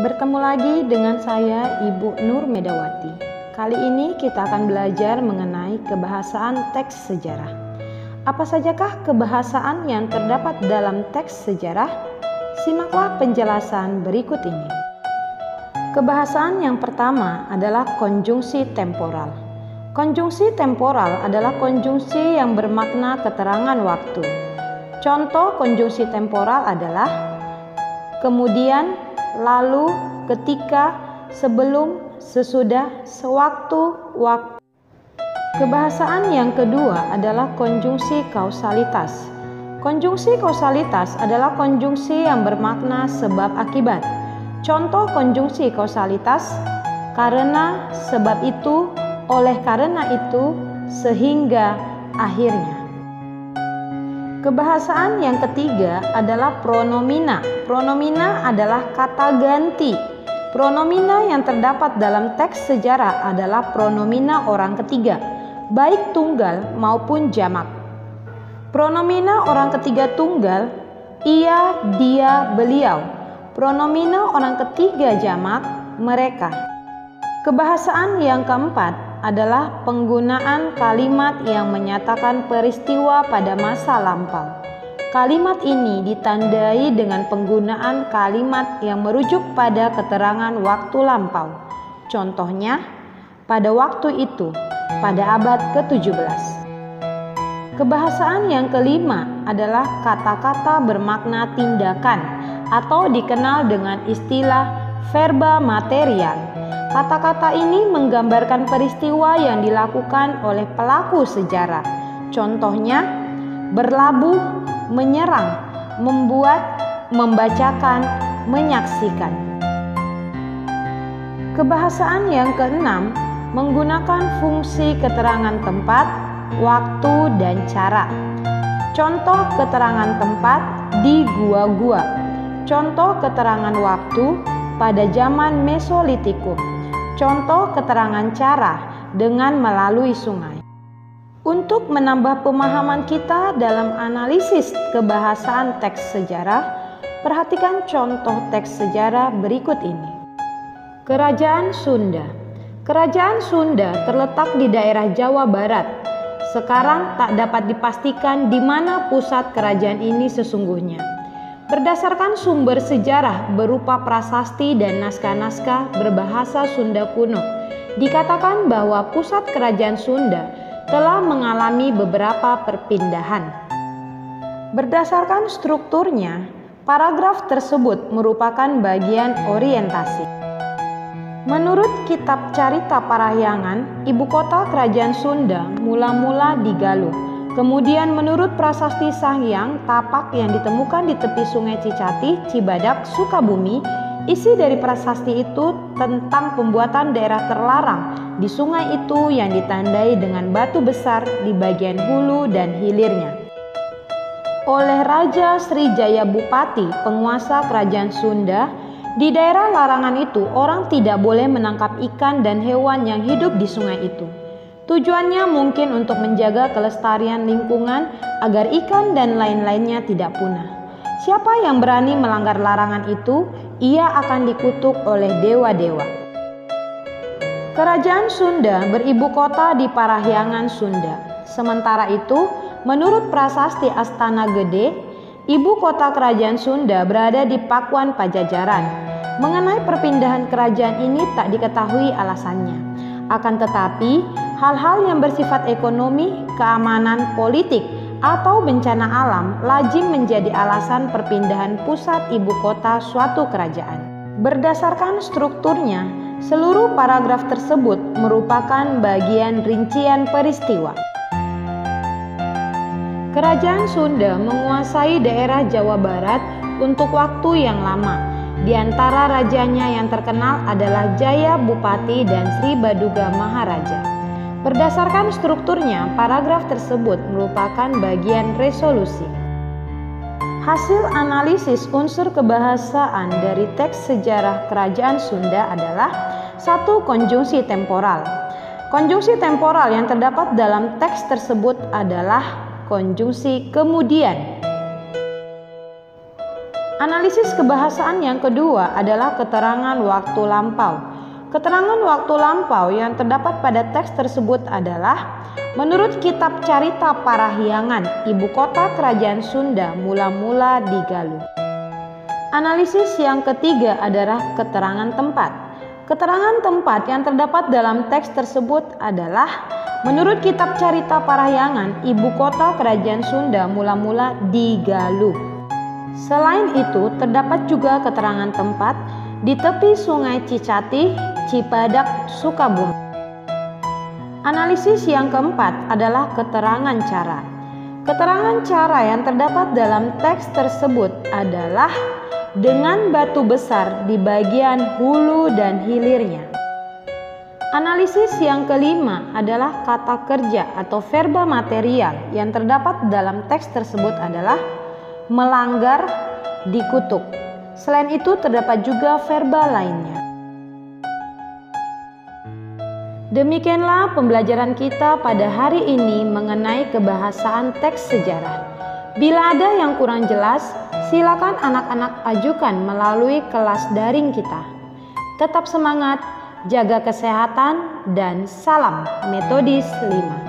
Bertemu lagi dengan saya Ibu Nur Medawati. Kali ini kita akan belajar mengenai kebahasaan teks sejarah. Apa sajakah kebahasaan yang terdapat dalam teks sejarah? Simaklah penjelasan berikut ini. Kebahasaan yang pertama adalah konjungsi temporal. Konjungsi temporal adalah konjungsi yang bermakna keterangan waktu. Contoh konjungsi temporal adalah kemudian, lalu, ketika, sebelum, sesudah, sewaktu, waktu. Kebahasaan yang kedua adalah konjungsi kausalitas. Konjungsi kausalitas adalah konjungsi yang bermakna sebab akibat. Contoh konjungsi kausalitas: karena, sebab itu, oleh karena itu, sehingga, akhirnya. Kebahasaan yang ketiga adalah pronomina. Pronomina adalah kata ganti. Pronomina yang terdapat dalam teks sejarah adalah pronomina orang ketiga, baik tunggal maupun jamak. Pronomina orang ketiga tunggal, ia, dia, beliau. Pronomina orang ketiga jamak, mereka. Kebahasaan yang keempat adalah penggunaan kalimat yang menyatakan peristiwa pada masa lampau. Kalimat ini ditandai dengan penggunaan kalimat yang merujuk pada keterangan waktu lampau. Contohnya, pada waktu itu, pada abad ke-17. Kebahasaan yang kelima adalah kata-kata bermakna tindakan atau dikenal dengan istilah verba material. Kata-kata ini menggambarkan peristiwa yang dilakukan oleh pelaku sejarah. Contohnya, berlabuh, menyerang, membuat, membacakan, menyaksikan. Kebahasaan yang keenam menggunakan fungsi keterangan tempat, waktu, dan cara. Contoh keterangan tempat di gua-gua. Contoh keterangan waktu pada zaman Mesolitikum. Contoh keterangan cara dengan melalui sungai. Untuk menambah pemahaman kita dalam analisis kebahasaan teks sejarah, perhatikan contoh teks sejarah berikut ini. Kerajaan Sunda. Kerajaan Sunda terletak di daerah Jawa Barat. Sekarang tak dapat dipastikan di mana pusat kerajaan ini sesungguhnya. Berdasarkan sumber sejarah berupa prasasti dan naskah-naskah berbahasa Sunda kuno, dikatakan bahwa pusat kerajaan Sunda telah mengalami beberapa perpindahan. Berdasarkan strukturnya, paragraf tersebut merupakan bagian orientasi. Menurut kitab Carita Parahyangan, ibu kota kerajaan Sunda mula-mula di Galuh. Kemudian menurut prasasti Sanghyang Tapak yang ditemukan di tepi sungai Cicati, Cibadak, Sukabumi, isi dari prasasti itu tentang pembuatan daerah terlarang di sungai itu yang ditandai dengan batu besar di bagian hulu dan hilirnya. Oleh Raja Srijaya Bupati, penguasa kerajaan Sunda, di daerah larangan itu orang tidak boleh menangkap ikan dan hewan yang hidup di sungai itu. Tujuannya mungkin untuk menjaga kelestarian lingkungan agar ikan dan lain-lainnya tidak punah. Siapa yang berani melanggar larangan itu, ia akan dikutuk oleh dewa-dewa. Kerajaan Sunda beribu kota di Parahyangan, Sunda. Sementara itu, menurut prasasti Astana Gede, ibu kota kerajaan Sunda berada di Pakuan Pajajaran. Mengenai perpindahan kerajaan ini tak diketahui alasannya. Akan tetapi, hal-hal yang bersifat ekonomi, keamanan, politik, atau bencana alam lazim menjadi alasan perpindahan pusat ibu kota suatu kerajaan. Berdasarkan strukturnya, seluruh paragraf tersebut merupakan bagian rincian peristiwa. Kerajaan Sunda menguasai daerah Jawa Barat untuk waktu yang lama. Di antara rajanya yang terkenal adalah Jaya Bupati dan Sri Baduga Maharaja. Berdasarkan strukturnya, paragraf tersebut merupakan bagian resolusi. Hasil analisis unsur kebahasaan dari teks sejarah kerajaan Sunda adalah 1. Konjungsi temporal. Konjungsi temporal yang terdapat dalam teks tersebut adalah konjungsi kemudian. Analisis kebahasaan yang kedua adalah keterangan waktu lampau. Keterangan waktu lampau yang terdapat pada teks tersebut adalah menurut kitab Carita Parahyangan, ibu kota kerajaan Sunda mula-mula di Galuh. Analisis yang ketiga adalah keterangan tempat. Keterangan tempat yang terdapat dalam teks tersebut adalah menurut kitab Carita Parahyangan, ibu kota kerajaan Sunda mula-mula di Galuh. Selain itu, terdapat juga keterangan tempat di tepi Sungai Cicatih, Cibadak, Sukabumi. Analisis yang keempat adalah keterangan cara. Keterangan cara yang terdapat dalam teks tersebut adalah dengan batu besar di bagian hulu dan hilirnya. Analisis yang kelima adalah kata kerja atau verba material yang terdapat dalam teks tersebut adalah melanggar, dikutuk. Selain itu terdapat juga verba lainnya. Demikianlah pembelajaran kita pada hari ini mengenai kebahasaan teks sejarah. Bila ada yang kurang jelas, silakan anak-anak ajukan melalui kelas daring kita. Tetap semangat, jaga kesehatan, dan salam Metodis 5.